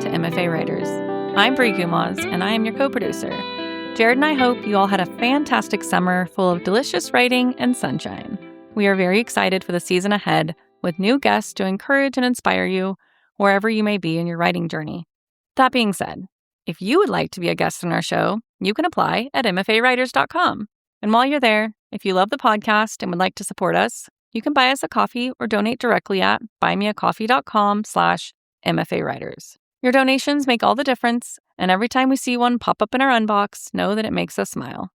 to MFA Writers. I'm Brie Gumaz, and I am your co-producer. Jared and I hope you all had a fantastic summer full of delicious writing and sunshine. We are very excited for the season ahead with new guests to encourage and inspire you wherever you may be in your writing journey. That being said, if you would like to be a guest on our show, you can apply at mfawriters.com. And while you're there, if you love the podcast and would like to support us, you can buy us a coffee or donate directly at buymeacoffee.com/MFAWriters. Your donations make all the difference, and every time we see one pop up in our unbox, know that it makes us smile.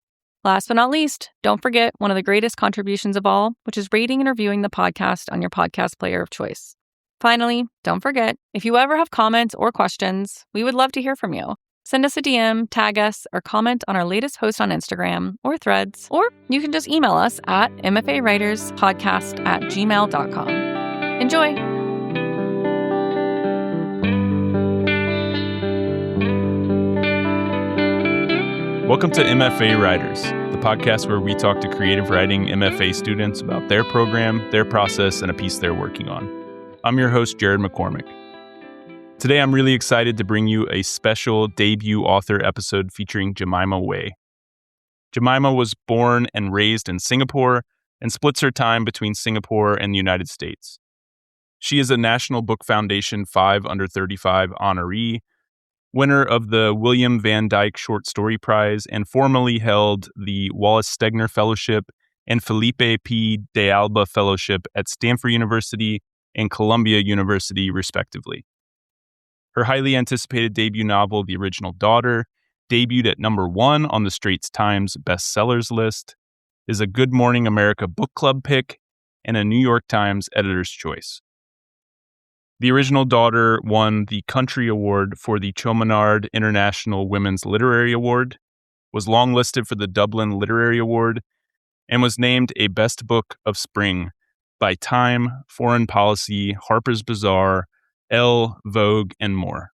Last but not least, don't forget one of the greatest contributions of all, which is rating and reviewing the podcast on your podcast player of choice. Finally, don't forget, if you ever have comments or questions, we would love to hear from you. Send us a DM, tag us, or comment on our latest post on Instagram or Threads, or you can just email us at mfawriterspodcast@gmail.com. Enjoy! Welcome to MFA Writers, the podcast where we talk to creative writing MFA students about their program, their process, and a piece they're working on. I'm your host, Jared McCormick. Today, I'm really excited to bring you a special debut author episode featuring Jemimah Wei. Jemimah was born and raised in Singapore and splits her time between Singapore and the United States. She is a National Book Foundation 5 Under 35 Honoree, winner of the William Van Dyke Short Story Prize, and formerly held the Wallace Stegner Fellowship and Felipe P. de Alba Fellowship at Stanford University and Columbia University, respectively. Her highly anticipated debut novel, The Original Daughter, debuted at number 1 on the Straits Times bestsellers list, is a Good Morning America book club pick, and a New York Times editor's choice. The Original Daughter won the Country Award for the Chōmmanard International Women's Literary Award, was longlisted for the Dublin Literary Award, and was named a Best Book of Spring by Time, Foreign Policy, Harper's Bazaar, Elle, Vogue, and more.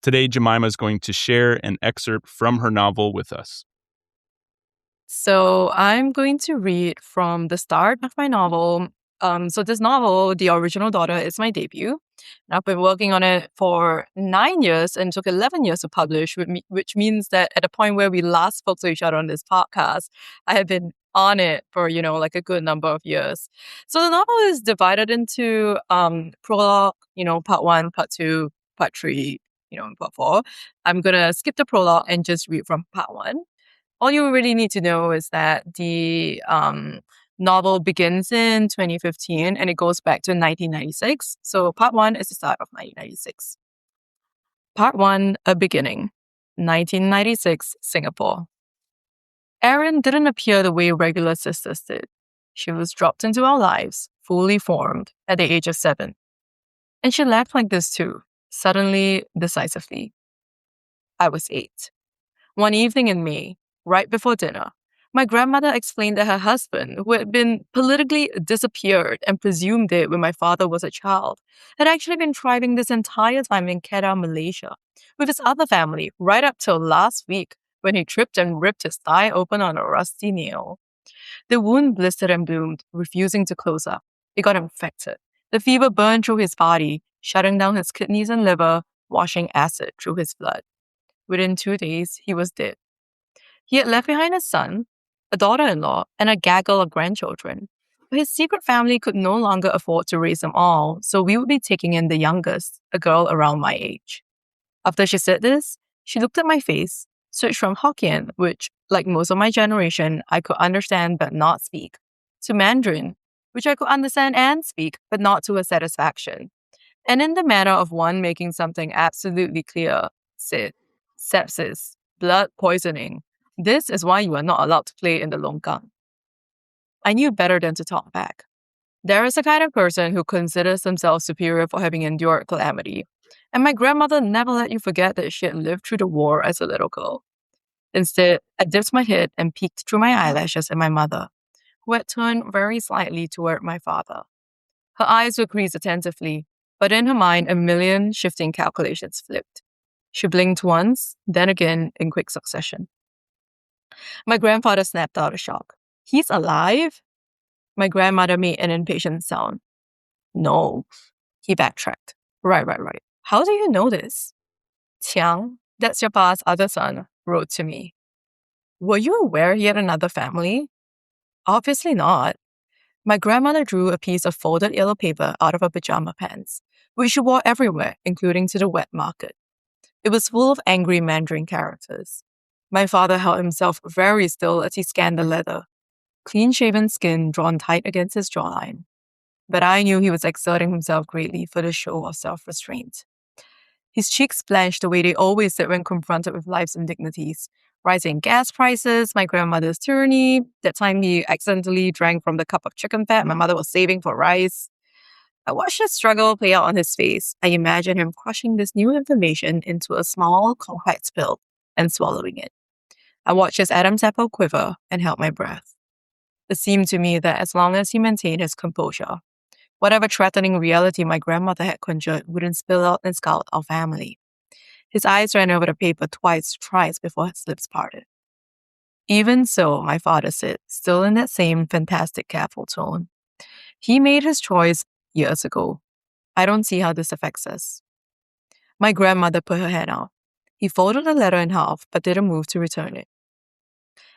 Today, Jemimah is going to share an excerpt from her novel with us. So I'm going to read from the start of my novel. So this novel, The Original Daughter, is my debut. And I've been working on it for 9 years and took 11 years to publish, which means that at the point where we last spoke to each other on this podcast, I have been on it for, like a good number of years. So the novel is divided into prologue, part 1, part 2, part 3, and part 4. I'm going to skip the prologue and just read from part 1. All you really need to know is that the novel begins in 2015 and it goes back to 1996. So part 1 is the start of 1996. Part 1, A Beginning, 1996, Singapore. Erin didn't appear the way regular sisters did. She was dropped into our lives, fully formed, at the age of 7. And she left like this too, suddenly, decisively. I was 8. One evening in May, right before dinner, my grandmother explained that her husband, who had been politically disappeared and presumed dead when my father was a child, had actually been thriving this entire time in Kedah, Malaysia, with his other family right up till last week when he tripped and ripped his thigh open on a rusty nail. The wound blistered and bloomed, refusing to close up. It got infected. The fever burned through his body, shutting down his kidneys and liver, washing acid through his blood. Within 2 days, he was dead. He had left behind a son, a daughter-in-law, and a gaggle of grandchildren. But his secret family could no longer afford to raise them all, so we would be taking in the youngest, a girl around my age. After she said this, she looked at my face, switched from Hokkien, which, like most of my generation, I could understand but not speak, to Mandarin, which I could understand and speak, but not to her satisfaction. And in the manner of one making something absolutely clear, said, sepsis, blood poisoning. This is why you are not allowed to play in the longkang. I knew better than to talk back. There is a kind of person who considers themselves superior for having endured calamity, and my grandmother never let you forget that she had lived through the war as a little girl. Instead, I dipped my head and peeked through my eyelashes at my mother, who had turned very slightly toward my father. Her eyes were creased attentively, but in her mind a million shifting calculations flipped. She blinked once, then again in quick succession. My grandfather snapped out of shock. He's alive? My grandmother made an impatient sound. No. He backtracked. Right. How do you know this? Tiang, that's your pa's other son, wrote to me. Were you aware he had another family? Obviously not. My grandmother drew a piece of folded yellow paper out of her pajama pants, which she wore everywhere, including to the wet market. It was full of angry Mandarin characters. My father held himself very still as he scanned the leather, clean-shaven skin drawn tight against his jawline. But I knew he was exerting himself greatly for the show of self-restraint. His cheeks blanched the way they always did when confronted with life's indignities. Rising gas prices, my grandmother's tyranny, that time he accidentally drank from the cup of chicken fat my mother was saving for rice. I watched the struggle play out on his face. I imagined him crushing this new information into a small, compact pill and swallowing it. I watched his Adam's apple quiver and held my breath. It seemed to me that as long as he maintained his composure, whatever threatening reality my grandmother had conjured wouldn't spill out and scald our family. His eyes ran over the paper thrice before his lips parted. Even so, my father said, still in that same fantastic, careful tone. He made his choice years ago. I don't see how this affects us. My grandmother put her hand out. He folded the letter in half, but didn't move to return it.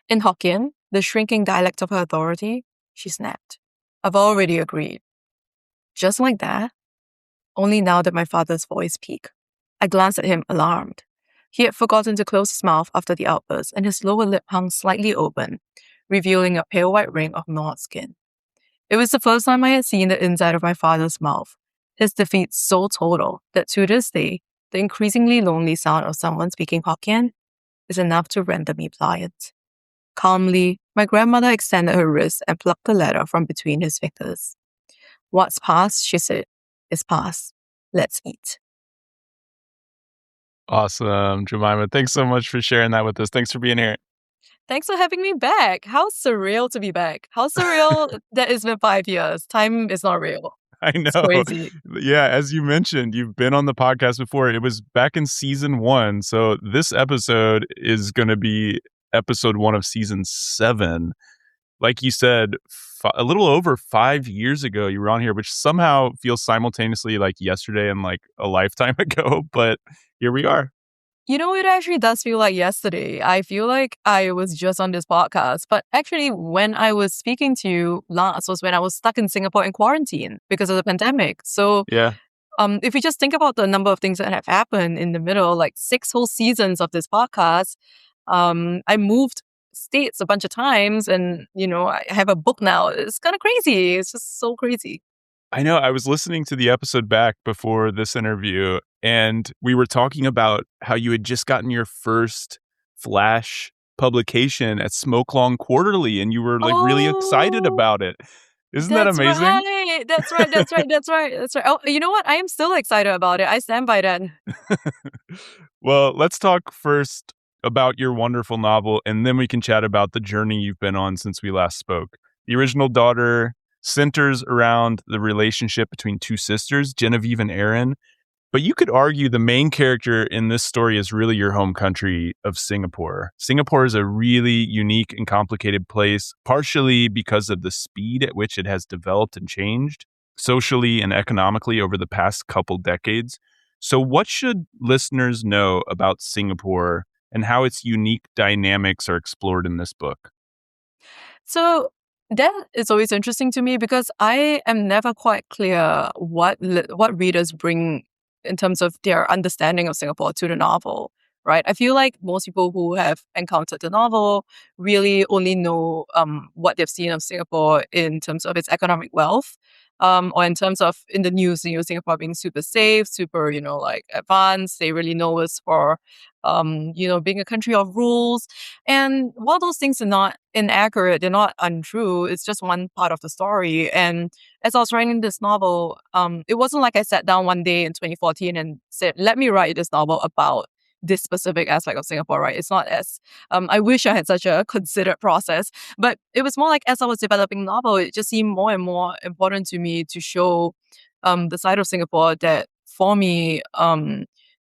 In Hokkien, the shrinking dialect of her authority, she snapped. I've already agreed. Just like that? Only now did my father's voice peak. I glanced at him, alarmed. He had forgotten to close his mouth after the outburst, and his lower lip hung slightly open, revealing a pale white ring of gnawed skin. It was the first time I had seen the inside of my father's mouth, his defeat so total that to this day, the increasingly lonely sound of someone speaking Hokkien is enough to render me pliant. Calmly, my grandmother extended her wrist and plucked the letter from between his fingers. What's past, she said, is past. Let's eat. Awesome, Jemimah. Thanks so much for sharing that with us. Thanks for being here. Thanks for having me back. How surreal to be back. How surreal that it's been 5 years. Time is not real. I It's know. crazy. Yeah, as you mentioned, you've been on the podcast before. It was back in season 1. So this episode is going to be episode 1 of season 7. Like you said, a little over 5 years ago, you were on here, which somehow feels simultaneously like yesterday and like a lifetime ago. But here we are. You know, it actually does feel like yesterday. I feel like I was just on this podcast. But actually, when I was speaking to you last was when I was stuck in Singapore in quarantine because of the pandemic. So Yeah. if we just think about the number of things that have happened in the middle, like 6 whole seasons of this podcast, I moved states a bunch of times and, I have a book now. It's kind of crazy. It's just so crazy. I know. I was listening to the episode back before this interview, and we were talking about how you had just gotten your first flash publication at Smoke Long Quarterly, and you were like really excited Oh, about it. Isn't that that's amazing? right. That's right. That's right. That's right. That's right. Oh, you know what? I am still excited about it. I stand by that. Well, let's talk first about your wonderful novel, and then we can chat about the journey you've been on since we last spoke. The original Daughter centers around the relationship between two sisters, Genevieve and Erin. But you could argue the main character in this story is really your home country of Singapore. Singapore is a really unique and complicated place, partially because of the speed at which it has developed and changed socially and economically over the past couple decades. So what should listeners know about Singapore and how its unique dynamics are explored in this book? So that is always interesting to me because I am never quite clear what readers bring in terms of their understanding of Singapore to the novel, right? I feel like most people who have encountered the novel really only know what they've seen of Singapore in terms of its economic wealth, or in terms of in the news, Singapore being super safe, super, like advanced. They really know us for, being a country of rules. And while those things are not inaccurate, they're not untrue, it's just one part of the story. And as I was writing this novel, it wasn't like I sat down one day in 2014 and said, let me write this novel about this specific aspect of Singapore, right? It's not as, I wish I had such a considered process, but it was more like as I was developing the novel, it just seemed more and more important to me to show the side of Singapore that for me,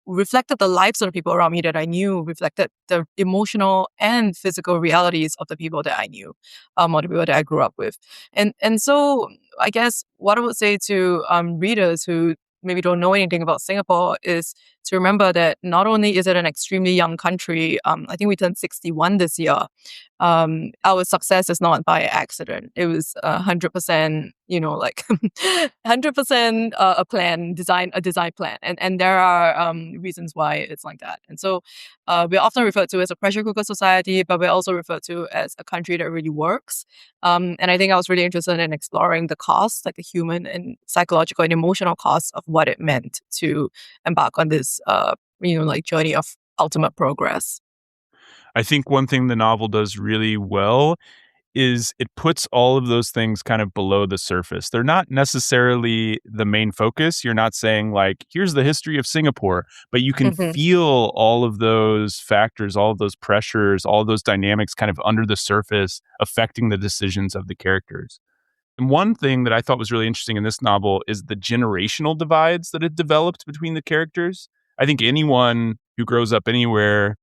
reflected the lives of the people around me that I knew, reflected the emotional and physical realities of the people that I knew, or the people that I grew up with. And so I guess what I would say to readers who maybe don't know anything about Singapore is to remember that not only is it an extremely young country, I think we turned 61 this year. Our success is not by accident. It was 100%, 100% a design plan. And there are reasons why it's like that. And so we're often referred to as a pressure cooker society, but we're also referred to as a country that really works. And I think I was really interested in exploring the cost, like the human and psychological and emotional cost of what it meant to embark on this, journey of ultimate progress. I think one thing the novel does really well is it puts all of those things kind of below the surface. They're not necessarily the main focus. You're not saying like, here's the history of Singapore, but you can feel all of those factors, all of those pressures, all of those dynamics kind of under the surface affecting the decisions of the characters. And one thing that I thought was really interesting in this novel is the generational divides that it developed between the characters. I think anyone who grows up anywhere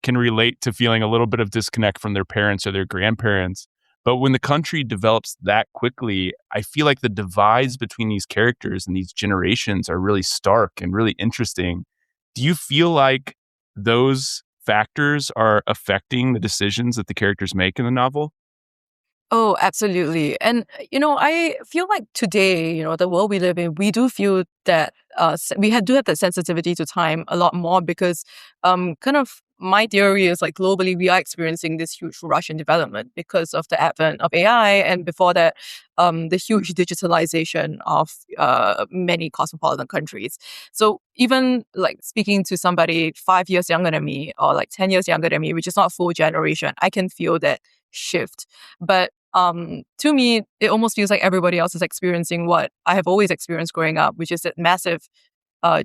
can relate to feeling a little bit of disconnect from their parents or their grandparents. But when the country develops that quickly, I feel like the divides between these characters and these generations are really stark and really interesting. Do you feel like those factors are affecting the decisions that the characters make in the novel? Oh, absolutely. And, I feel like today, the world we live in, we do feel that do have that sensitivity to time a lot more because kind of my theory is like globally, we are experiencing this huge rush in development because of the advent of AI. And before that, the huge digitalization of many cosmopolitan countries. So even like speaking to somebody 5 years younger than me or like 10 years younger than me, which is not a full generation, I can feel that shift. But to me, it almost feels like everybody else is experiencing what I have always experienced growing up, which is that massive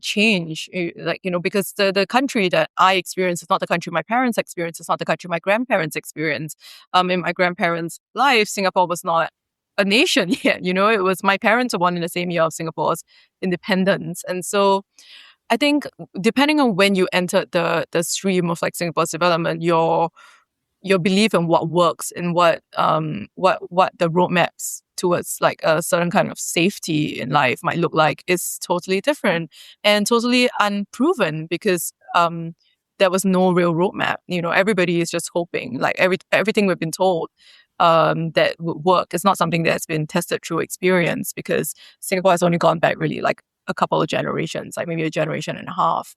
change. Because the country that I experience is not the country my parents experience. It's not the country my grandparents experience. In my grandparents' life, Singapore was not a nation yet. It was my parents were born in the same year of Singapore's independence, and so I think depending on when you entered the stream of like Singapore's development, your belief in what works and what the roadmaps towards like a certain kind of safety in life might look like is totally different and totally unproven because there was no real roadmap. Everybody is just hoping like everything we've been told that would work is not something that's been tested through experience because Singapore has only gone back really like a couple of generations, like maybe a generation and a half.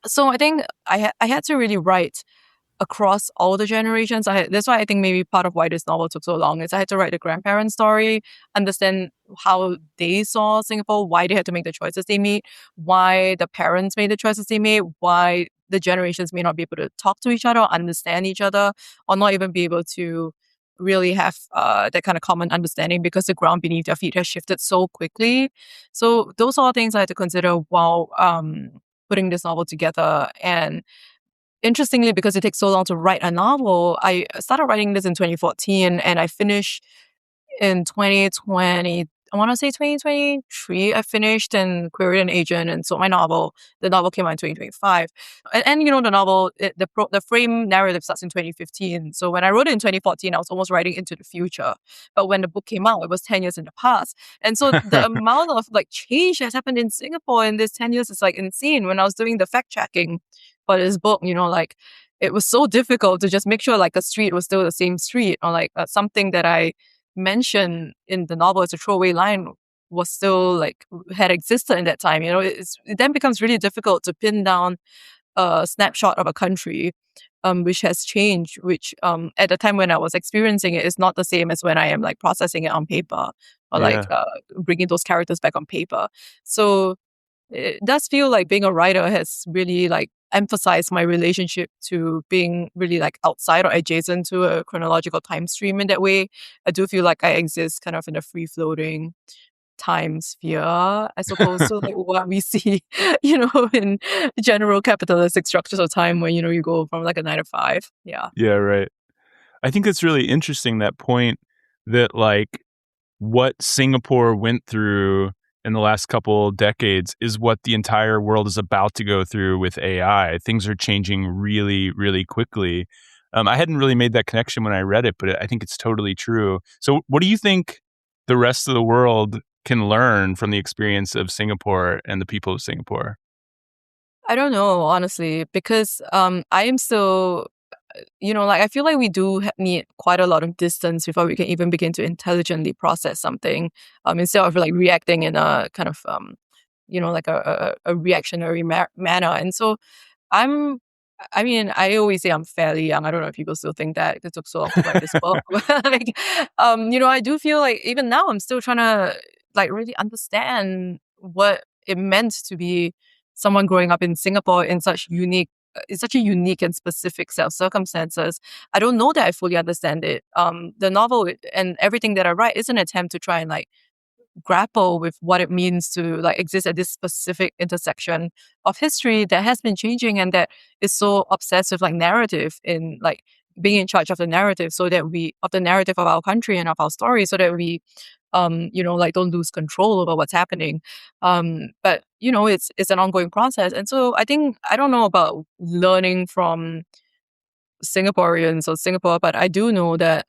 So I think I had to really write across all the generations. That's why I think maybe part of why this novel took so long is I had to write the grandparents' story, understand how they saw Singapore, why they had to make the choices they made, why the parents made the choices they made, why the generations may not be able to talk to each other, or understand each other, or not even be able to really have that kind of common understanding because the ground beneath their feet has shifted so quickly. So those are things I had to consider while putting this novel together. And interestingly, because it takes so long to write a novel, I started writing this in 2014 and I finished in 2020. I want to say 2023, I finished and queried an agent and sold my novel. The novel came out in 2025. And the novel, the frame narrative starts in 2015. So when I wrote it in 2014, I was almost writing into the future. But when the book came out, it was 10 years in the past. And so the amount of like change that's happened in Singapore in this 10 years is like insane. When I was doing the fact checking for this book, it was so difficult to just make sure like a street was still the same street or like something that I mentioned in the novel as a throwaway line was still like had existed in that time. It then becomes really difficult to pin down a snapshot of a country which has changed, which at the time when I was experiencing it is not the same as when I am like processing it on paper or like bringing those characters back on paper. So it does feel like being a writer has really like emphasized my relationship to being really like outside or adjacent to a chronological time stream in that way. I do feel like I exist kind of in a free-floating time sphere as opposed to like what we see, in general capitalistic structures of time where, you go from like a 9 to 5. Yeah. Yeah, right. I think it's really interesting, that point that like what Singapore went through in the last couple decades is what the entire world is about to go through with AI. Things are changing really, really quickly. I hadn't really made that connection when I read it, but I think it's totally true. So what do you think the rest of the world can learn from the experience of Singapore and the people of Singapore? I don't know, honestly, because I am still, I feel like we do need quite a lot of distance before we can even begin to intelligently process something, instead of like reacting in a kind of, like a reactionary manner. And so I'm, I always say I'm fairly young. I don't know if people still think that it took so long to write this book. But like, I do feel like even now I'm still trying to like really understand what it meant to be someone growing up in Singapore in such a unique and specific set of circumstances. I don't know that I fully understand it. The novel and everything that I write is an attempt to try and like grapple with what it means to like exist at this specific intersection of history that has been changing and that is so obsessed with like narrative in like being in charge of the narrative of the narrative of our country and of our story so that we like don't lose control over what's happening. But it's an ongoing process. And so I think I don't know about learning from Singaporeans or Singapore, but I do know that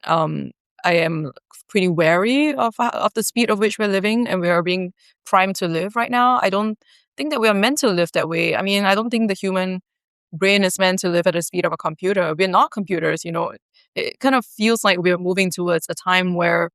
I am pretty wary of the speed of which we're living, and we are being primed to live right now. I don't think that we are meant to live that way. I mean, I don't think the human brain is meant to live at the speed of a computer. We're not computers, It kind of feels like we're moving towards a time where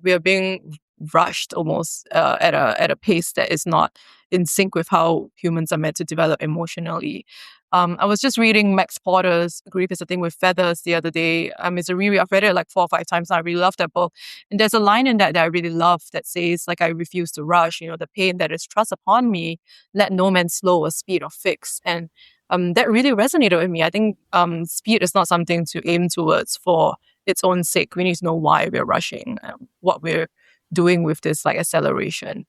we are being rushed almost at a pace that is not in sync with how humans are meant to develop emotionally. I was just reading Max Porter's Grief is a Thing with Feathers the other day. It's a reread. I've read it like 4 or 5 times now. I really love that book. And there's a line in that I really love that says, like, I refuse to rush, the pain that is thrust upon me, let no man slow or speed or fix. And that really resonated with me. I think speed is not something to aim towards for its own sake. We need to know why we're rushing, what we're doing with this like acceleration.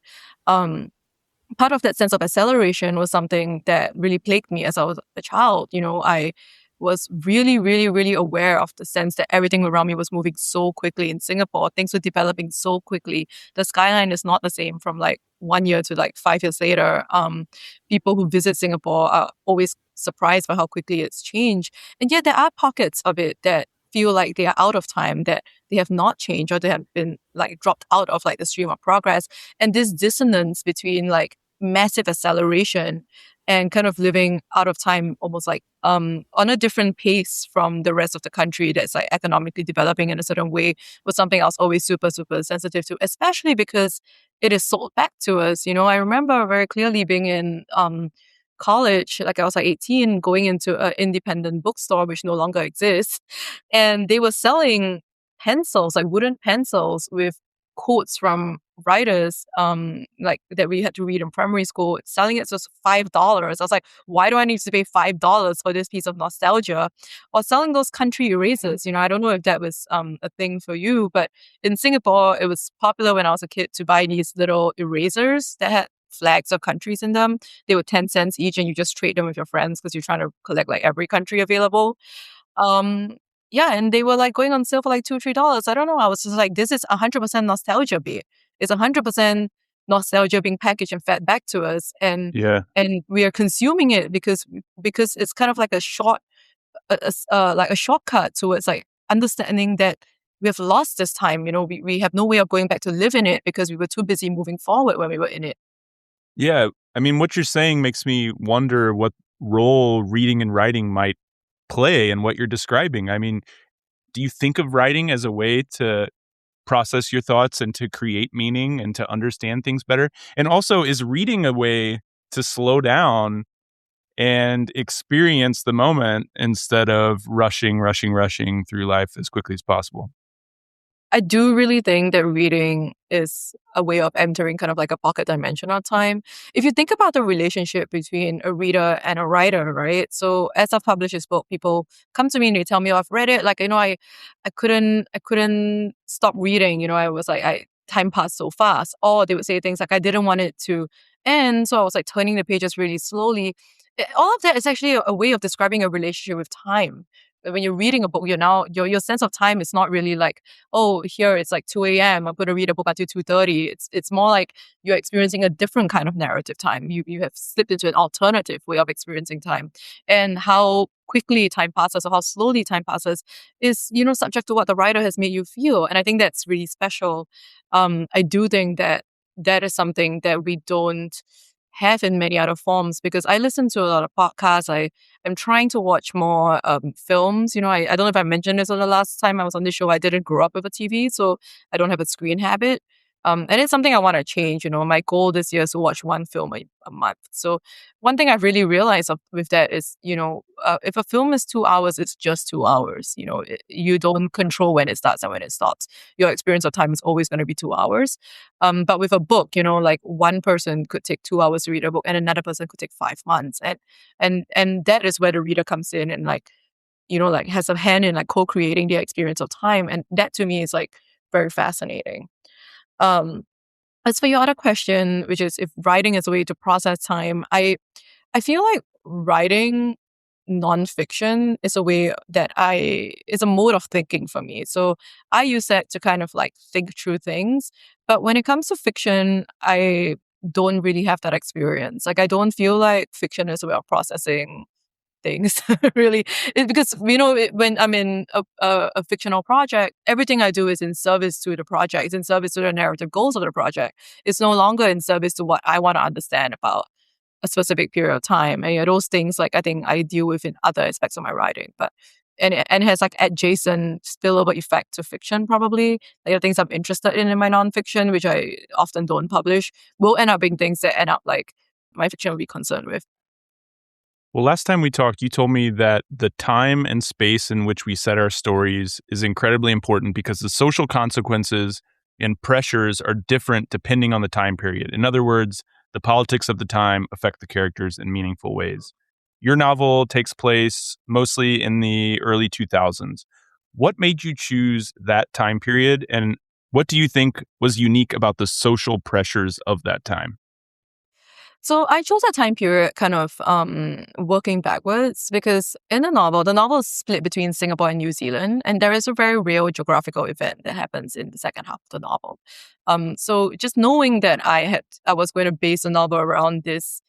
Part of that sense of acceleration was something that really plagued me as I was a child. I was really, really, really aware of the sense that everything around me was moving so quickly in Singapore. Things were developing so quickly. The skyline is not the same from like 1 year to like 5 years later. People who visit Singapore are always surprised by how quickly it's changed. And yet there are pockets of it that feel like they are out of time, that they have not changed or they have been like dropped out of like the stream of progress. And this dissonance between like massive acceleration and kind of living out of time, almost like on a different pace from the rest of the country that's like economically developing in a certain way, was something I was always super, super sensitive to, especially because it is sold back to us. I remember very clearly being in college, like I was like 18, going into an independent bookstore, which no longer exists. And they were selling pencils, like wooden pencils with quotes from writers, like that we had to read in primary school, selling it for $5. I was like, why do I need to pay $5 for this piece of nostalgia? Or selling those country erasers. I don't know if that was a thing for you, but in Singapore, it was popular when I was a kid to buy these little erasers that had flags of countries in them. They were 10 cents each, and you just trade them with your friends because you're trying to collect like every country available. Yeah, and they were like going on sale for like $2, $3. I don't know. I was just like, this is 100% nostalgia bait. It's 100% nostalgia being packaged and fed back to us, and we are consuming it because it's kind of like a shortcut towards like understanding that we have lost this time. We have no way of going back to live in it because we were too busy moving forward when we were in it. Yeah. I mean, what you're saying makes me wonder what role reading and writing might play in what you're describing. I mean, do you think of writing as a way to process your thoughts and to create meaning and to understand things better? And also, is reading a way to slow down and experience the moment instead of rushing through life as quickly as possible? I do really think that reading is a way of entering kind of like a pocket dimension of time. If you think about the relationship between a reader and a writer, right? So as I've published this book, people come to me and they tell me, oh, I've read it. Like, I couldn't stop reading. I was like, time passed so fast. Or they would say things like, I didn't want it to end. So I was like turning the pages really slowly. All of that is actually a way of describing a relationship with time. When you're reading a book, your sense of time is not really like, oh, here it's like 2 a.m. I'm going to read a book until 2:30. It's more like you're experiencing a different kind of narrative time. You have slipped into an alternative way of experiencing time, and how quickly time passes or how slowly time passes is subject to what the writer has made you feel. And I think that's really special. I do think that that is something that we don't have in many other forms, because I listen to a lot of podcasts. I am trying to watch more films. I don't know if I mentioned this on the last time I was on this show. I didn't grow up with a TV, so I don't have a screen habit. And it's something I want to change. My goal this year is to watch one film a month. So one thing I've really realized with that is, if a film is 2 hours, it's just 2 hours. You don't control when it starts and when it stops. Your experience of time is always going to be 2 hours. But with a book, like one person could take 2 hours to read a book and another person could take 5 months. And that is where the reader comes in and has a hand in co-creating their experience of time. And that to me is very fascinating. As for your other question, which is if writing is a way to process time, I feel like writing nonfiction is a way that is a mode of thinking for me. So I use that to kind of think through things. But when it comes to fiction, I don't really have that experience. I don't feel like fiction is a way of processing things really. Because when I'm in a fictional project, everything I do is in service to the project. It's in service to the narrative goals of the project. It's no longer in service to what I want to understand about a specific period of time. And those things I think I deal with in other aspects of my writing, but and it has adjacent spillover effect to fiction probably. The things I'm interested in my nonfiction, which I often don't publish, will end up being things that end up my fiction will be concerned with. Well, last time we talked, you told me that the time and space in which we set our stories is incredibly important because the social consequences and pressures are different depending on the time period. In other words, the politics of the time affect the characters in meaningful ways. Your novel takes place mostly in the early 2000s. What made you choose that time period, and what do you think was unique about the social pressures of that time? So I chose that time period kind of working backwards, because in the novel is split between Singapore and New Zealand, and there is a very real geographical event that happens in the second half of the novel. So just knowing that I was going to base the novel around this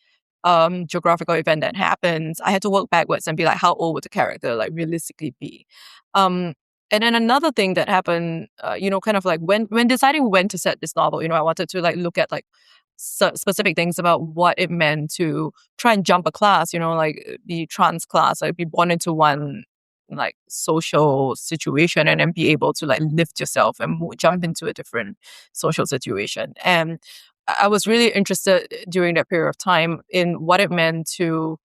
geographical event that happens, I had to work backwards and be how old would the character realistically be? And then another thing that happened, kind of when deciding when to set this novel, I wanted to look at specific things about what it meant to try and jump a class, be trans class, be born into one social situation and then be able to lift yourself and jump into a different social situation. And I was really interested during that period of time in what it meant to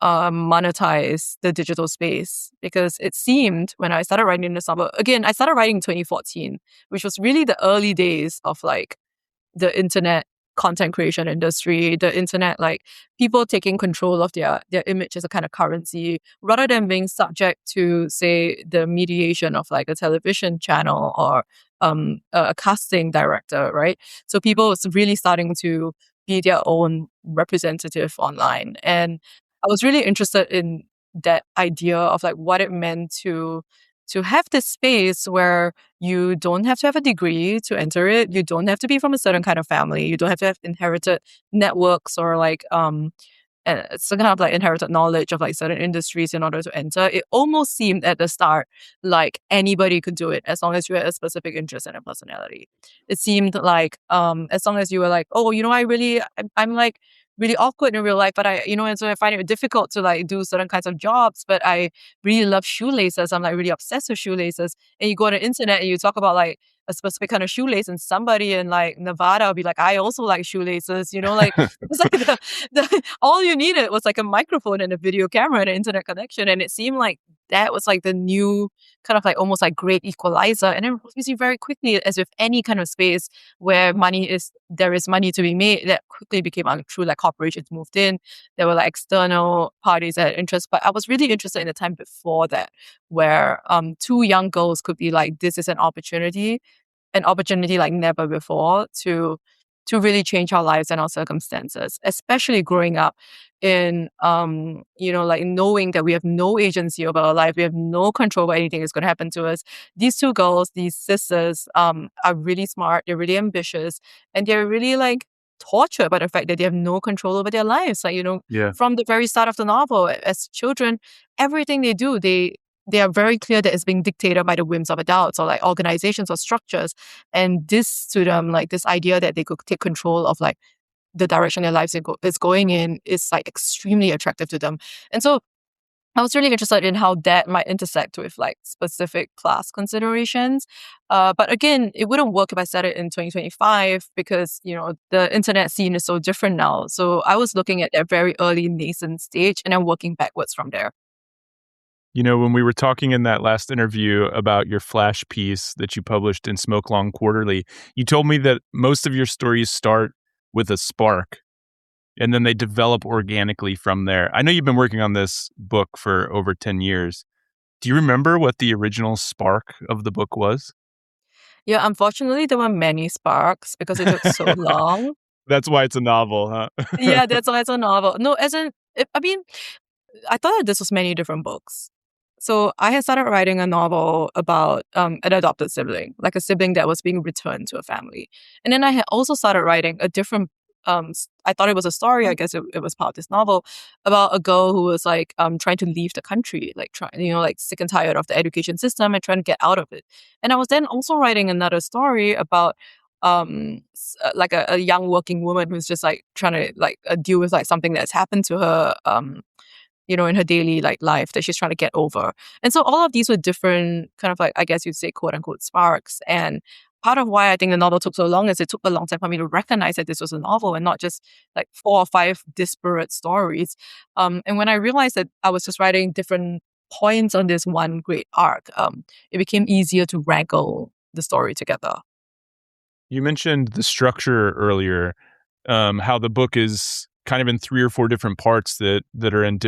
monetize the digital space, because it seemed when I started writing this novel, again, I started writing in 2014, which was really the early days of the internet content creation industry, the internet, people taking control of their image as a kind of currency, rather than being subject to, say, the mediation of a television channel or a casting director, right? So people was really starting to be their own representative online. And I was really interested in that idea of what it meant to have this space where you don't have to have a degree to enter it. You don't have to be from a certain kind of family. You don't have to have inherited networks or some kind of inherited knowledge of certain industries in order to enter. It almost seemed at the start anybody could do it as long as you had a specific interest and a personality. It seemed as long as you were I'm really awkward in real life, but and so I find it difficult to do certain kinds of jobs, but I really love shoelaces. I'm really obsessed with shoelaces. And you go on the internet and you talk about a specific kind of shoelace, and somebody in Nevada will be I also like shoelaces, it's all you needed was a microphone and a video camera and an internet connection. And it seemed that was the new kind of almost great equalizer. And then you see very quickly, as with any kind of space where there is money to be made, that quickly became untrue. Corporations moved in, there were external parties that had interest. But I was really interested in the time before that, where two young girls could be this is an opportunity like never before to really change our lives and our circumstances, especially growing up in, knowing that we have no agency over our life. We have no control over anything that's going to happen to us. These two girls, these sisters, are really smart. They're really ambitious, and they're really tortured by the fact that they have no control over their lives. Yeah. From the very start of the novel, as children, everything they do, they they are very clear that it's being dictated by the whims of adults or like organizations or structures. And this to them, like this idea that they could take control of like the direction their lives is going in is like extremely attractive to them. And so I was really interested in how that might intersect with like specific class considerations. But again, it wouldn't work if I said it in 2025 because, the internet scene is so different now. So I was looking at a very early nascent stage and then working backwards from there. When we were talking in that last interview about your flash piece that you published in Smoke Long Quarterly, you told me that most of your stories start with a spark and then they develop organically from there. I know you've been working on this book for over 10 years. Do you remember what the original spark of the book was? Yeah, unfortunately, there were many sparks because it took so long. That's why it's a novel, huh? Yeah, that's why it's a novel. No, I mean, I thought that this was many different books. So I had started writing a novel about an adopted sibling, like a sibling that was being returned to a family. And then I had also started writing a different, I thought it was a story, I guess it was part of this novel, about a girl who was like trying to leave the country, like like sick and tired of the education system and trying to get out of it. And I was then also writing another story about like a young working woman who's just like trying to like deal with like something that's happened to her in her daily like life that she's trying to get over. And so all of these were different kind of like, I guess you'd say, quote unquote, sparks. And part of why I think the novel took so long is it took a long time for me to recognize that this was a novel and not just like 4 or 5 disparate stories. And when I realized that I was just writing different points on this one great arc, it became easier to wrangle the story together. You mentioned the structure earlier, how the book is kind of in 3 or 4 different parts that are in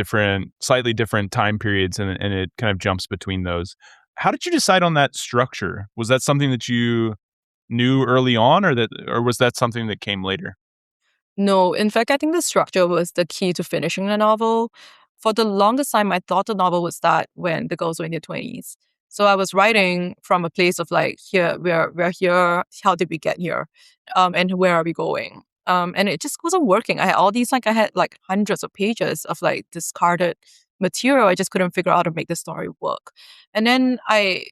slightly different time periods, and it kind of jumps between those. How did you decide on that structure? Was that something that you knew early on, or was that something that came later? No, in fact, I think the structure was the key to finishing the novel. For the longest time, I thought the novel would start when the girls were in their 20s. So I was writing from a place of like, here, we're here, how did we get here? And where are we going? And it just wasn't working. I had like hundreds of pages of like discarded material. I just couldn't figure out how to make the story work. And then I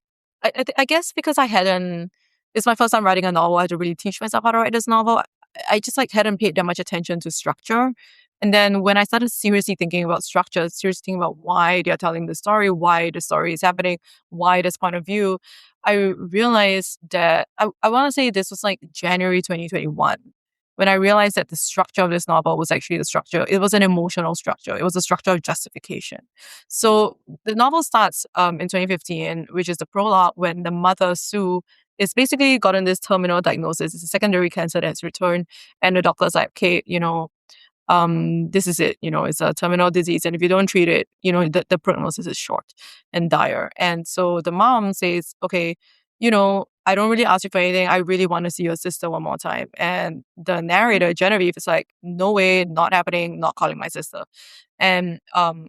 guess because it's my first time writing a novel, I had to really teach myself how to write this novel. I just like hadn't paid that much attention to structure. And then when I started seriously thinking about structure, seriously thinking about why they're telling the story, why the story is happening, why this point of view, I realized that I want to say this was like January 2021 when I realized that the structure of this novel was actually it was an emotional structure. It was a structure of justification. So the novel starts in 2015, which is the prologue when the mother, Sue, is basically gotten this terminal diagnosis. It's a secondary cancer that's returned. And the doctor's like, okay, this is it. It's a terminal disease. And if you don't treat it, the prognosis is short and dire. And so the mom says, okay, I don't really ask you for anything. I really want to see your sister one more time. And the narrator, Genevieve, is like, no way, not happening, not calling my sister. And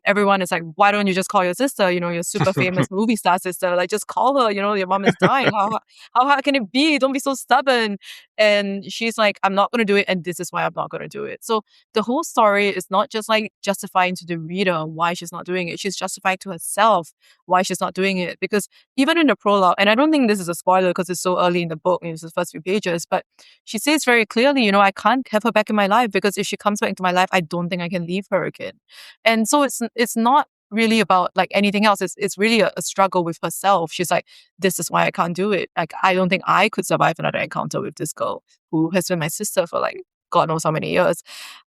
everyone is like, why don't you just call your sister? Your super famous movie star sister. Like, just call her. Your mom is dying. How hard can it be? Don't be so stubborn. And she's like, I'm not going to do it. And this is why I'm not going to do it. So the whole story is not just like justifying to the reader why she's not doing it. She's justifying to herself why she's not doing it. Because even in the prologue, and I don't think this is a spoiler because it's so early in the book, it's the first few pages, but she says very clearly, I can't have her back in my life because if she comes back into my life, I don't think I can leave her again. And so it's not really about like anything else. It's really a struggle with herself. She's like, this is why I can't do it. Like, I don't think I could survive another encounter with this girl who has been my sister for like God knows how many years.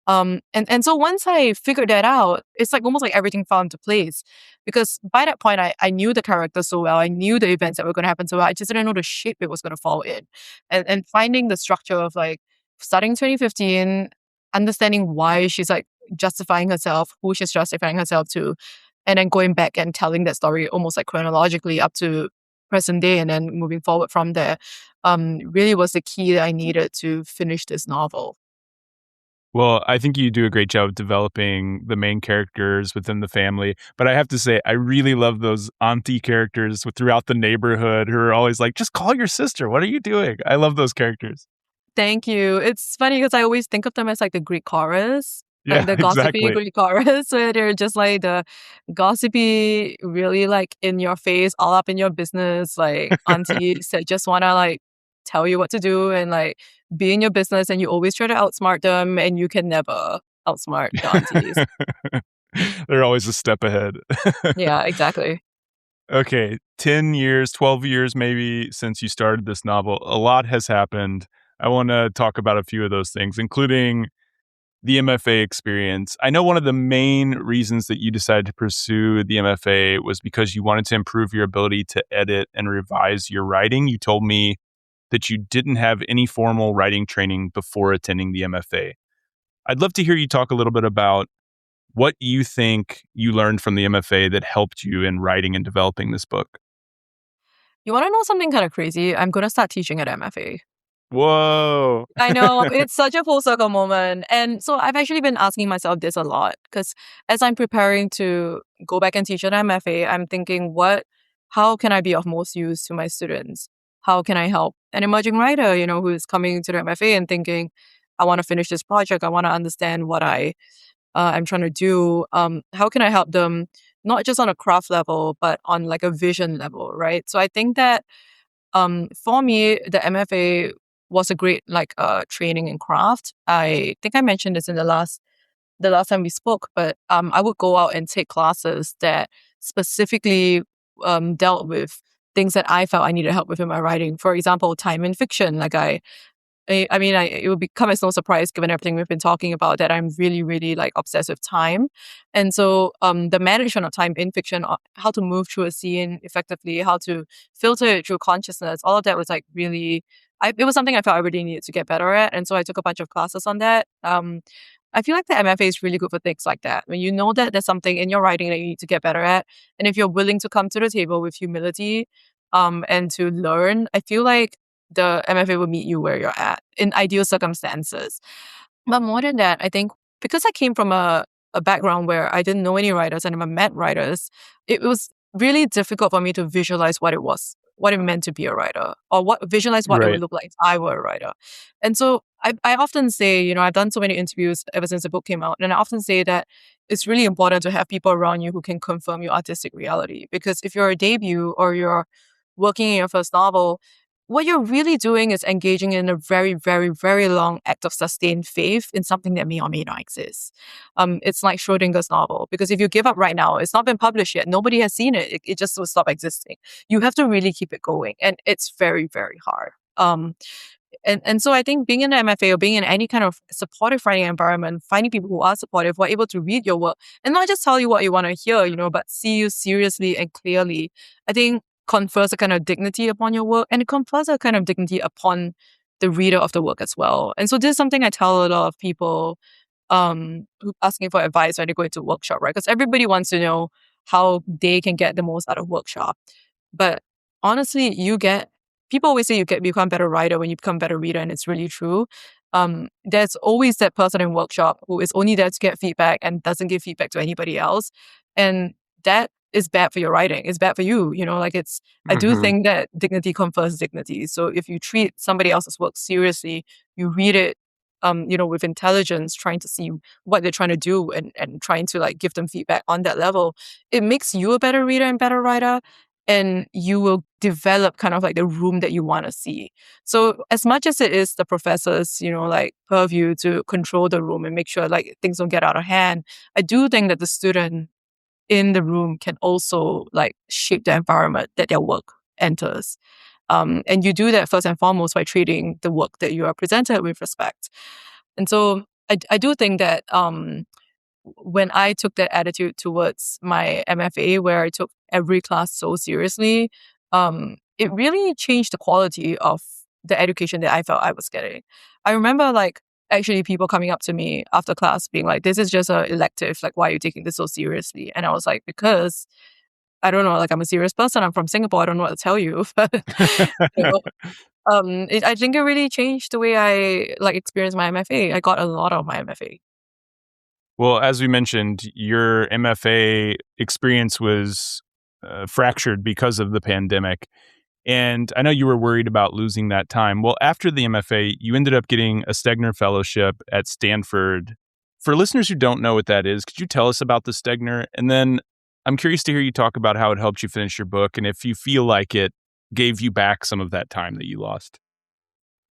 And so once I figured that out, it's like almost like everything fell into place. Because by that point, I knew the character so well. I knew the events that were going to happen so well. I just didn't know the shape it was going to fall in. And finding the structure of like starting 2015, understanding why she's like justifying herself, who she's justifying herself to, and then going back and telling that story almost like chronologically up to present day and then moving forward from there, really was the key that I needed to finish this novel. Well, I think you do a great job of developing the main characters within the family. But I have to say, I really love those auntie characters throughout the neighborhood who are always like, just call your sister. What are you doing? I love those characters. Thank you. It's funny because I always think of them as like the Greek chorus. like Yeah, the gossipy exactly. Greek chorus where they're just like the gossipy, really like in your face, all up in your business, like aunties that just want to like tell you what to do and like be in your business, and you always try to outsmart them and you can never outsmart the aunties. They're always a step ahead. Yeah, exactly. Okay, 10 years, 12 years maybe since you started this novel. A lot has happened. I want to talk about a few of those things, including the MFA experience. I know one of the main reasons that you decided to pursue the MFA was because you wanted to improve your ability to edit and revise your writing. You told me that you didn't have any formal writing training before attending the MFA. I'd love to hear you talk a little bit about what you think you learned from the MFA that helped you in writing and developing this book. You want to know something kind of crazy? I'm going to start teaching at MFA. Whoa. I know, it's such a full circle moment. And so I've actually been asking myself this a lot because as I'm preparing to go back and teach at MFA, I'm thinking, how can I be of most use to my students? How can I help an emerging writer, who is coming to the MFA and thinking, I want to finish this project. I want to understand what I'm trying to do. How can I help them, not just on a craft level, but on like a vision level, right? So I think that for me, the MFA was a great like training in craft. I think I mentioned this in the last time we spoke, but I would go out and take classes that specifically dealt with things that I felt I needed help with in my writing. For example, time in fiction. Like it would become as no surprise given everything we've been talking about that I'm really, really like obsessed with time. And so the management of time in fiction, how to move through a scene effectively, how to filter it through consciousness, all of that was like really, it was something I felt I really needed to get better at. And so I took a bunch of classes on that. I feel like the MFA is really good for things like that. When you know that there's something in your writing that you need to get better at, and if you're willing to come to the table with humility and to learn, I feel like the MFA will meet you where you're at in ideal circumstances. But more than that, I think because I came from a background where I didn't know any writers and I met writers, it was really difficult for me to visualize what it meant to be a writer, or visualize what it would Right. look like if I were a writer. And so I often say, I've done so many interviews ever since the book came out, and I often say that it's really important to have people around you who can confirm your artistic reality. Because if you're a debut or you're working in your first novel, what you're really doing is engaging in a very, very, very long act of sustained faith in something that may or may not exist. It's like Schrodinger's novel, because if you give up right now, it's not been published yet. Nobody has seen it. It just will stop existing. You have to really keep it going. And it's very, very hard. And so I think being in the MFA or being in any kind of supportive writing environment, finding people who are supportive, who are able to read your work and not just tell you what you want to hear, but see you seriously and clearly, I think confers a kind of dignity upon your work, and it confers a kind of dignity upon the reader of the work as well. And so this is something I tell a lot of people who asking for advice when they go into workshop, right? Because everybody wants to know how they can get the most out of workshop. But honestly, people always say you become a better writer when you become a better reader, and it's really true. There's always that person in workshop who is only there to get feedback and doesn't give feedback to anybody else. And that is bad for your writing. It's bad for you. I do Mhm. think that dignity confers dignity. So if you treat somebody else's work seriously, you read it, with intelligence, trying to see what they're trying to do and trying to like give them feedback on that level, it makes you a better reader and better writer. And you will develop kind of like the room that you want to see. So as much as it is the professor's, like purview to control the room and make sure like things don't get out of hand, I do think that the student in the room can also like shape the environment that their work enters. And you do that first and foremost by treating the work that you are presented with respect. And so I do think that when I took that attitude towards my MFA, where I took every class so seriously, it really changed the quality of the education that I felt I was getting. I remember like actually people coming up to me after class being like, this is just an elective, like why are you taking this so seriously? And I was like, because I don't know, like I'm a serious person, I'm from Singapore, I don't know what to tell you. But you know, I think it really changed the way I like experienced my MFA. I got a lot of my MFA. Well, as we mentioned, your MFA experience was fractured because of the pandemic. And I know you were worried about losing that time. Well, after the MFA, you ended up getting a Stegner Fellowship at Stanford. For listeners who don't know what that is, could you tell us about the Stegner? And then I'm curious to hear you talk about how it helped you finish your book and if you feel like it gave you back some of that time that you lost.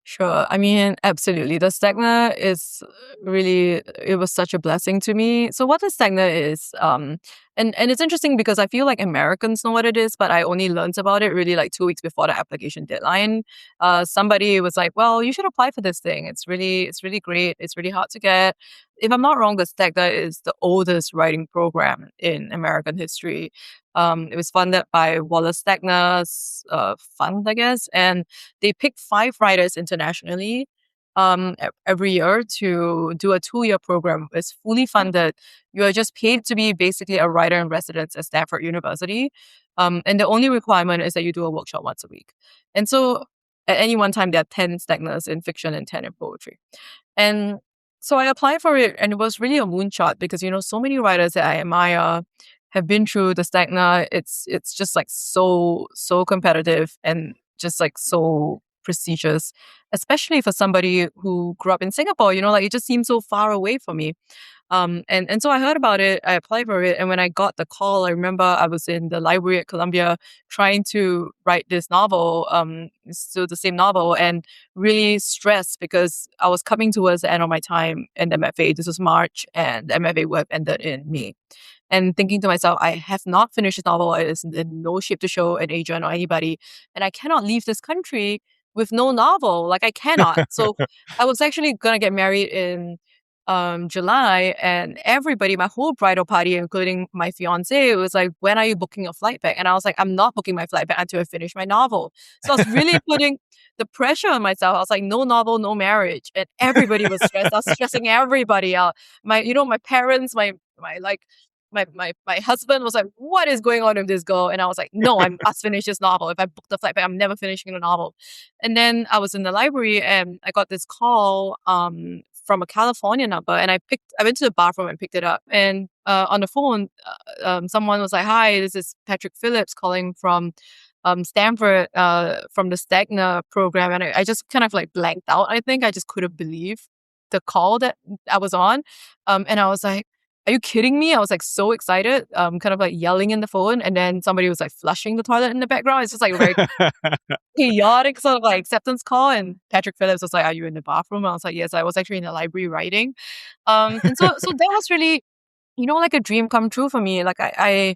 Sure. I mean, absolutely. The Stegner is really, it was such a blessing to me. So what the Stegner is, and it's interesting because I feel like Americans know what it is, but I only learned about it really like 2 weeks before the application deadline. Somebody was like, well, you should apply for this thing. It's really great. It's really hard to get. If I'm not wrong, the Stegner is the oldest writing program in American history. It was funded by Wallace Stegner's fund, I guess, and they pick 5 writers internationally every year to do a 2-year program. It's fully funded. You are just paid to be basically a writer in residence at Stanford University. And the only requirement is that you do a workshop once a week. And so at any one time, there are 10 Stegners in fiction and 10 in poetry. And so I applied for it, and it was really a moonshot because, so many writers that I admire have been through the Stegner. It's just like so competitive and just like so prestigious, especially for somebody who grew up in Singapore. Like it just seemed so far away from me. And so I heard about it, I applied for it, and when I got the call, I remember I was in the library at Columbia trying to write this novel, still the same novel, and really stressed because I was coming towards the end of my time in MFA. This was March, and the MFA would have ended in May. And thinking to myself, I have not finished this novel. It is in no shape to show an agent or anybody, and I cannot leave this country with no novel. Like I cannot. So I was actually gonna get married in July, and everybody, my whole bridal party, including my fiance, was like, when are you booking your flight back? And I was like, I'm not booking my flight back until I finish my novel. So I was really putting the pressure on myself. I was like, no novel, no marriage. And everybody was stressed. I was stressing everybody out. My parents, my husband was like, what is going on with this girl? And I was like, no, I must finish this novel. If I book the flight back, I'm never finishing the novel. And then I was in the library and I got this call from a California number, and I went to the bathroom and picked it up. And on the phone, someone was like, hi, this is Patrick Phillips calling from Stanford, from the Stegner program. And I just kind of like blanked out. I think I just couldn't believe the call that I was on. And I was like, are you kidding me? I was like so excited, kind of like yelling in the phone. And then somebody was like flushing the toilet in the background. It's just like a very chaotic sort of like acceptance call. And Patrick Phillips was like, are you in the bathroom? I was like, yes, I was actually in the library writing. And so that was really, like a dream come true for me. Like I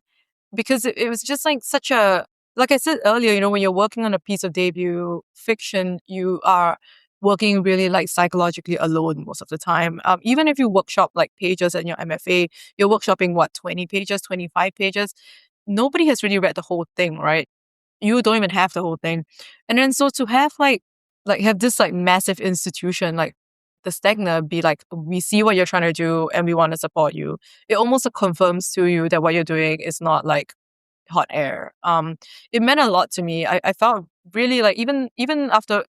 because it was just like such a, like I said earlier, when you're working on a piece of debut fiction, you are working really like psychologically alone most of the time. Even if you workshop like pages in your MFA, you're workshopping 20 pages, 25 pages. Nobody has really read the whole thing, right? You don't even have the whole thing. And then so to have have this like massive institution like the Stegner be like, we see what you're trying to do and we want to support you. It almost confirms to you that what you're doing is not like hot air. It meant a lot to me. I felt really like even after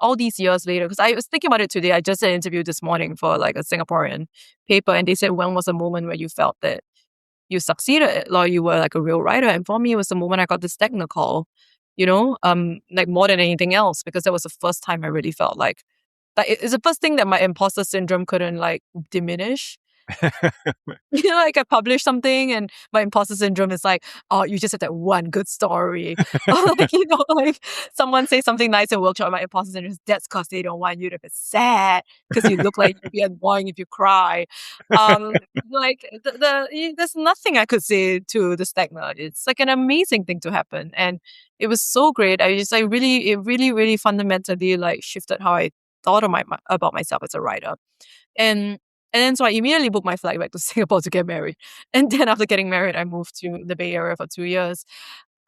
all these years later, because I was thinking about it today. I just did an interview this morning for like a Singaporean paper, and they said, when was the moment where you felt that you succeeded or you were like a real writer? And for me, it was the moment I got the Stegner call, like more than anything else, because that was the first time I really felt like it's the first thing that my imposter syndrome couldn't like diminish. Like I published something and my imposter syndrome is like, oh, you just had that one good story. Or like, like someone say something nice in workshop, my imposter syndrome is, that's because they don't want you to be sad because you look like you'd be annoying if you cry. Like there's nothing I could say to the Stegner. It's like an amazing thing to happen. And it was so great. It really fundamentally like shifted how I thought about myself as a writer. And then so I immediately booked my flight back to Singapore to get married. And then after getting married, I moved to the Bay Area for 2 years.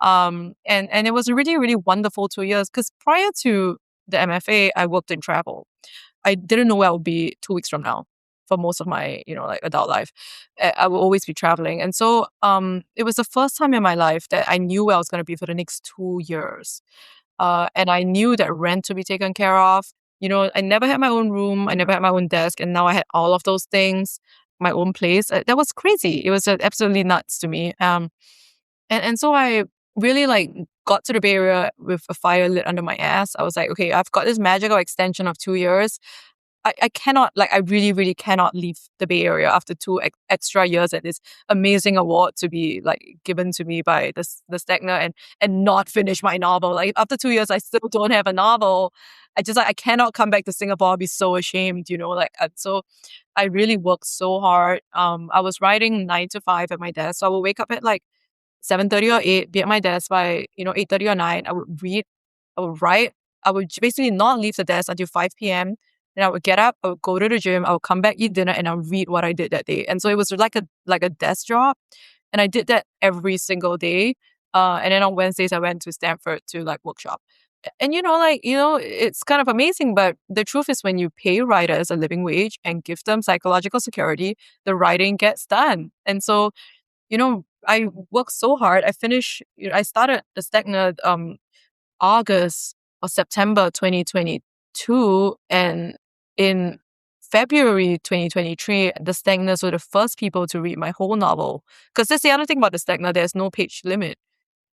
And it was a really, really wonderful 2 years because prior to the MFA, I worked in travel. I didn't know where I would be 2 weeks from now for most of my, like adult life. I will always be traveling. And so it was the first time in my life that I knew where I was going to be for the next 2 years. And I knew that rent to be taken care of. I never had my own room. I never had my own desk. And now I had all of those things, my own place. That was crazy. It was absolutely nuts to me. And so I really like got to the Bay Area with a fire lit under my ass. I was like, okay, I've got this magical extension of 2 years. I cannot, like, I really, really cannot leave the Bay Area after 2 extra years at this amazing award to be, like, given to me by the Stegner and not finish my novel. Like, after 2 years, I still don't have a novel. I just, like, I cannot come back to Singapore. I'll be so ashamed, like, so I really worked so hard. I was writing 9 to 5 at my desk. So I would wake up at, like, 7:30 or 8, be at my desk by, 8:30 or 9. I would read, I would write. I would basically not leave the desk until 5 p.m. Then I would get up, I would go to the gym, I would come back, eat dinner, and I would read what I did that day. And so it was like a desk job. And I did that every single day. And then on Wednesdays, I went to Stanford to, like, workshop. And, it's kind of amazing, but the truth is when you pay writers a living wage and give them psychological security, the writing gets done. And so, I worked so hard. I started the Stegner August or September 2022, and in February 2023, the Stegners were the first people to read my whole novel. Because that's the other thing about the Stegner, there's no page limit.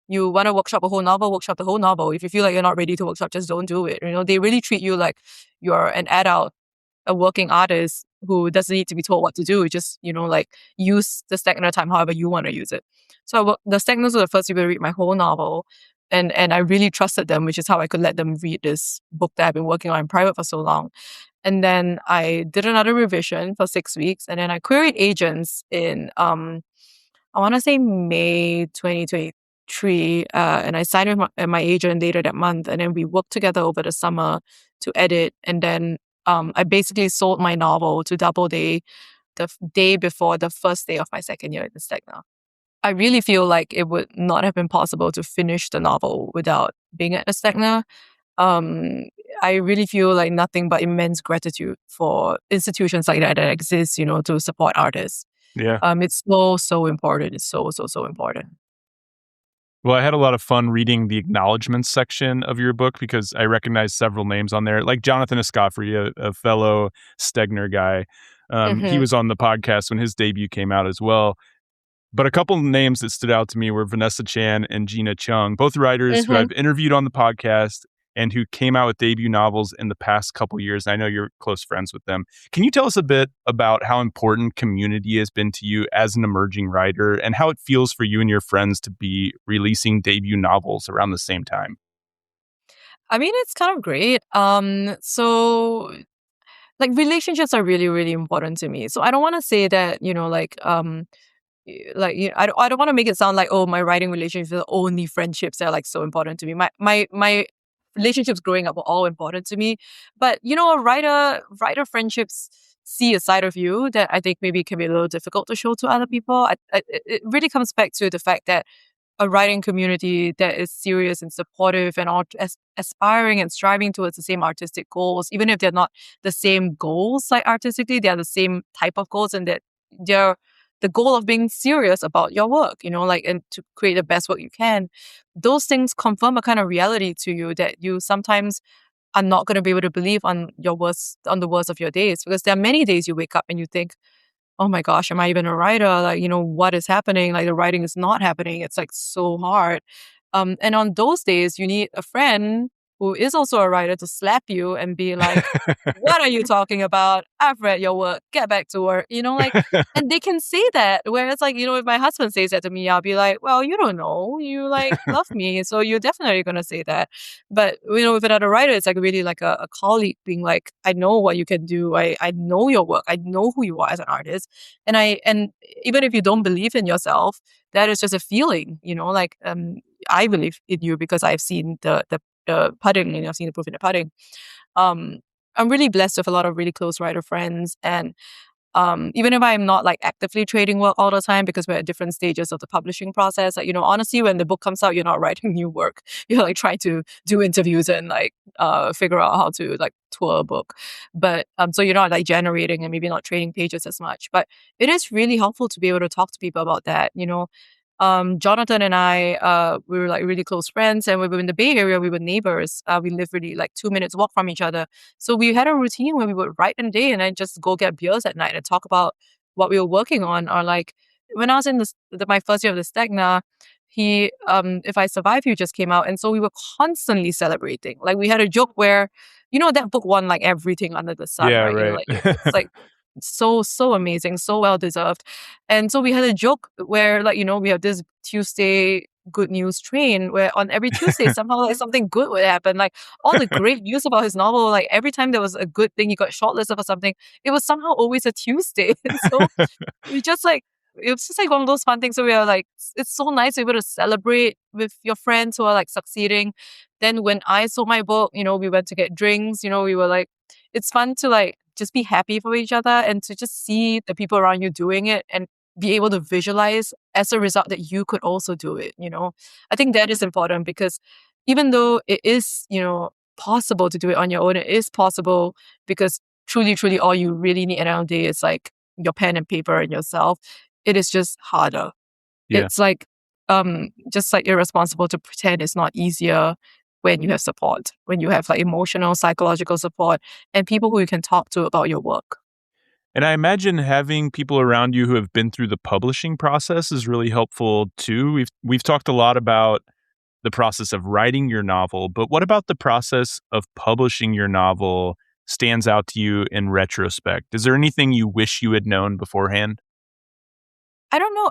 You want to workshop a whole novel, workshop the whole novel. If you feel like you're not ready to workshop, just don't do it. They really treat you like you're an adult, a working artist who doesn't need to be told what to do. Just, like, use the Stegner time however you want to use it. So the Stegners were the first people to read my whole novel. And I really trusted them, which is how I could let them read this book that I've been working on in private for so long. And then I did another revision for 6 weeks. And then I queried agents in, I want to say May 2023. And I signed with my agent later that month. And then we worked together over the summer to edit. And then I basically sold my novel to Doubleday the day before the first day of my second year at the Stegner. I really feel like it would not have been possible to finish the novel without being at the Stegner. I really feel like nothing but immense gratitude for institutions like that exist, to support artists. Yeah. It's so important. It's so important. Well, I had a lot of fun reading the acknowledgments section of your book because I recognized several names on there, like Jonathan Escoffery, a fellow Stegner guy. He was on the podcast when his debut came out as well. But a couple of names that stood out to me were Vanessa Chan and Gina Chung, both writers who I've interviewed on the podcast and who came out with debut novels in the past couple years. I know you're close friends with them. Can you tell us a bit about how important community has been to you as an emerging writer and how it feels for you and your friends to be releasing debut novels around the same time? I mean, it's kind of great. So, like, relationships are really, really important to me. So I don't want to say that, I don't want to make it sound like, oh, my writing relationships are the only friendships that are, like, so important to me. My relationships growing up were all important to me, but writer friendships see a side of you that I think maybe can be a little difficult to show to other people. It really comes back to the fact that a writing community that is serious and supportive and aspiring and striving towards the same artistic goals, even if they're not the same goals, like, artistically, they're the same type of goals, and that they're the goal of being serious about your work, and to create the best work you can. Those things confirm a kind of reality to you that you sometimes are not going to be able to believe on the worst of your days, because there are many days you wake up and you think, oh my gosh, am I even a writer? Like, what is happening? Like, the writing is not happening. It's, like, so hard. And on those days, you need a friend who is also a writer to slap you and be like, what are you talking about? I've read your work. Get back to work. And they can say that. Whereas, like, if my husband says that to me, I'll be like, well, you don't know. You, like, love me. So you're definitely going to say that. But, with another writer, it's, like, really like a colleague being like, I know what you can do. I know your work. I know who you are as an artist. And even if you don't believe in yourself, that is just a feeling, I believe in you because I've seen the pudding, and I've seen the proof in the pudding. I'm really blessed with a lot of really close writer friends, and even if I'm not, like, actively trading work all the time because we're at different stages of the publishing process, like, honestly, when the book comes out, you're not writing new work. You're, like, trying to do interviews and, like, figure out how to, like, tour a book. But so you're not, like, generating and maybe not trading pages as much. But it is really helpful to be able to talk to people about that. Jonathan and I, we were, like, really close friends, and we were in the Bay Area. We were neighbors. We lived really, like, 2 minutes walk from each other. So we had a routine where we would write in the day and then just go get beers at night and talk about what we were working on. Or, like, when I was in my first year of the Stegner, If I Survive You just came out, and so we were constantly celebrating. Like, we had a joke where that book won like everything under the sun, Yeah, right? right. Like it's like so amazing, so well deserved. And so we had a joke where like, we have this Tuesday good news train where on every Tuesday somehow like something good would happen. Like all the great news about his novel, like every time there was a good thing, he got shortlisted for something, it was somehow always a Tuesday. And so we just like it was just like one of those fun things. So we are like, it's so nice to be able to celebrate with your friends who are like succeeding. Then when I sold my book, we went to get drinks. We were like, it's fun to like just be happy for each other and to just see the people around you doing it and be able to visualize as a result that you could also do it. I think that is important because even though it is, possible to do it on your own, it is possible because truly, truly all you really need at the end of the day is like your pen and paper and yourself. It is just harder. Yeah. It's like just like irresponsible to pretend it's not easier when you have support, when you have like emotional, psychological support and people who you can talk to about your work. And I imagine having people around you who have been through the publishing process is really helpful too. We've talked a lot about the process of writing your novel, but what about the process of publishing your novel stands out to you in retrospect? Is there anything you wish you had known beforehand? I don't know.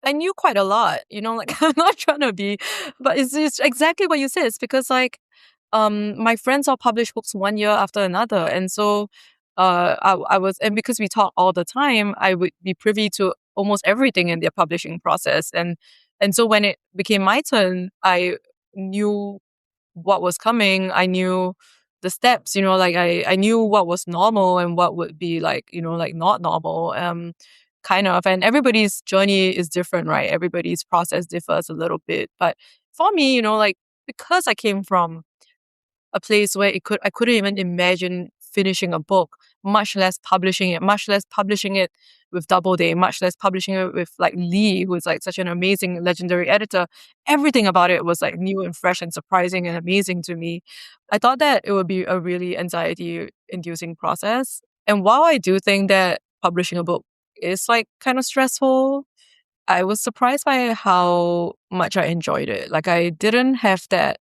I knew quite a lot, like I'm not trying to be, but it's exactly what you said. It's because like my friends all publish books one year after another. And so I was, and because we talk all the time, I would be privy to almost everything in their publishing process. And so when it became my turn, I knew what was coming. I knew the steps, like I knew what was normal and what would be like, like not normal. Kind of. And everybody's journey is different, right? Everybody's process differs a little bit. But for me, like because I came from a place where I couldn't even imagine finishing a book, much less publishing it with Doubleday, much less publishing it with like Lee, who is like such an amazing legendary editor. Everything about it was like new and fresh and surprising and amazing to me. I thought that it would be a really anxiety inducing process. And while I do think that publishing a book is like kind of stressful, I was surprised by how much I enjoyed it. Like I didn't have that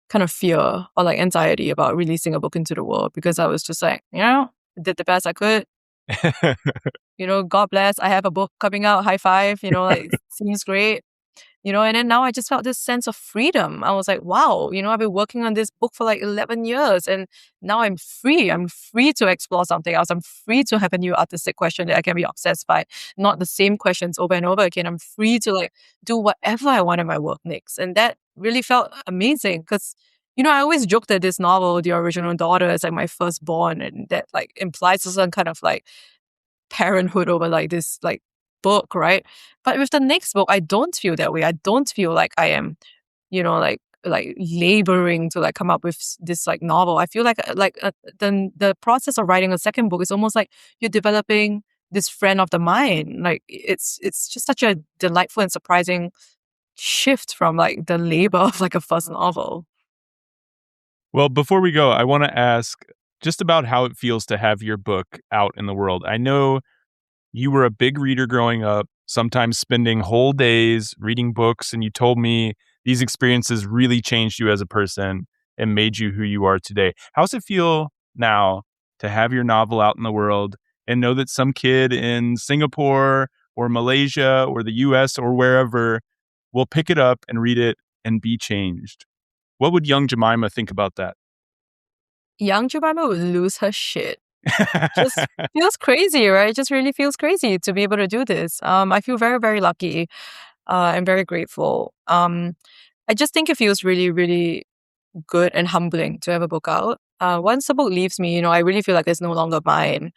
kind of fear or like anxiety about releasing a book into the world because I was just like, did the best I could. God bless. I have a book coming out. High five. Like seems great. And then now I just felt this sense of freedom. I was like, wow, I've been working on this book for like 11 years and now I'm free. I'm free to explore something else. I'm free to have a new artistic question that I can be obsessed by, not the same questions over and over again. I'm free to like do whatever I want in my work next. And that really felt amazing because, I always joked that this novel, The Original Daughter, is like my firstborn and that like implies some kind of like parenthood over like this like book, right? But with the next book, I don't feel that way. I don't feel like I am, like laboring to like come up with this like novel. I feel like the process of writing a second book is almost like you're developing this friend of the mind. Like it's just such a delightful and surprising shift from like the labor of like a first novel. Well, before we go, I want to ask just about how it feels to have your book out in the world. I know you were a big reader growing up, sometimes spending whole days reading books, and you told me these experiences really changed you as a person and made you who you are today. How's it feel now to have your novel out in the world and know that some kid in Singapore or Malaysia or the US or wherever will pick it up and read it and be changed? What would young Jemimah think about that? Young Jemimah would lose her shit. Just feels crazy, right? It just really feels crazy to be able to do this. I feel very, very lucky. I'm very grateful. I just think it feels really, really good and humbling to have a book out. Once the book leaves me, I really feel like it's no longer mine.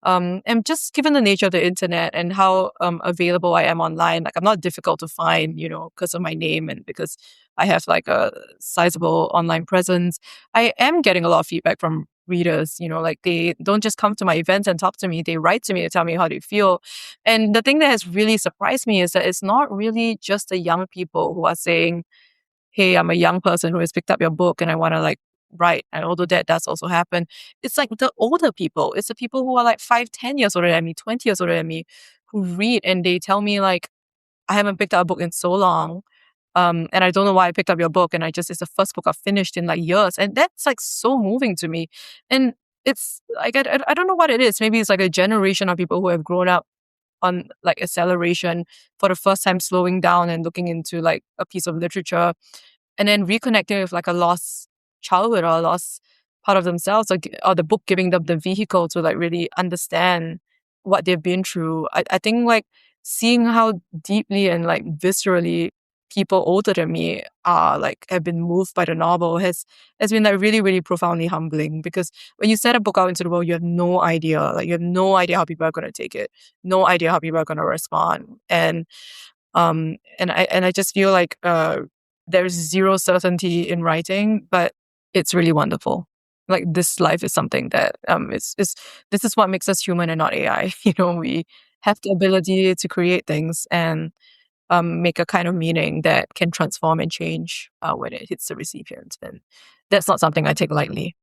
And just given the nature of the internet and how available I am online, like I'm not difficult to find, because of my name and because I have like a sizable online presence. I am getting a lot of feedback from readers, like they don't just come to my events and talk to me, they write to me to tell me how they feel. And the thing that has really surprised me is that it's not really just the young people who are saying, hey, I'm a young person who has picked up your book and I want to like write. And although that does also happen, it's like the older people. It's the people who are like 5, 10 years older than me, 20 years older than me, who read and they tell me like, I haven't picked up a book in so long. And I don't know why I picked up your book, and it's the first book I've finished in like years. And that's like so moving to me. And it's like, I don't know what it is. Maybe it's like a generation of people who have grown up on like acceleration, for the first time slowing down and looking into like a piece of literature, and then reconnecting with like a lost childhood or a lost part of themselves, or the book giving them the vehicle to like really understand what they've been through. I think like seeing how deeply and like viscerally people older than me have been moved by the novel has been like really, really profoundly humbling, because when you set a book out into the world, you have no idea. Like, you have no idea how people are going to take it, no idea how people are going to respond. And I just feel like there's zero certainty in writing, but it's really wonderful. Like, this life is something that this is what makes us human and not AI. We have the ability to create things and make a kind of meaning that can transform and change when it hits the recipient. And that's not something I take lightly.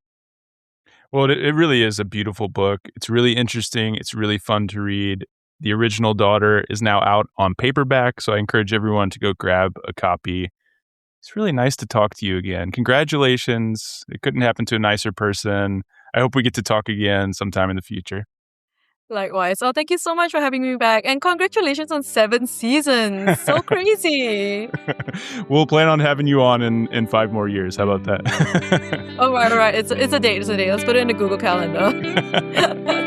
Well, it really is a beautiful book. It's really interesting. It's really fun to read. The original daughter is now out on paperback, so I encourage everyone to go grab a copy. It's really nice to talk to you again. Congratulations. It couldn't happen to a nicer person. I hope we get to talk again sometime in the future. Likewise. Oh, thank you so much for having me back. And congratulations on 7 seasons. So crazy. We'll plan on having you on in 5 more years. How about that? All right. It's a date. Let's put it in the Google Calendar.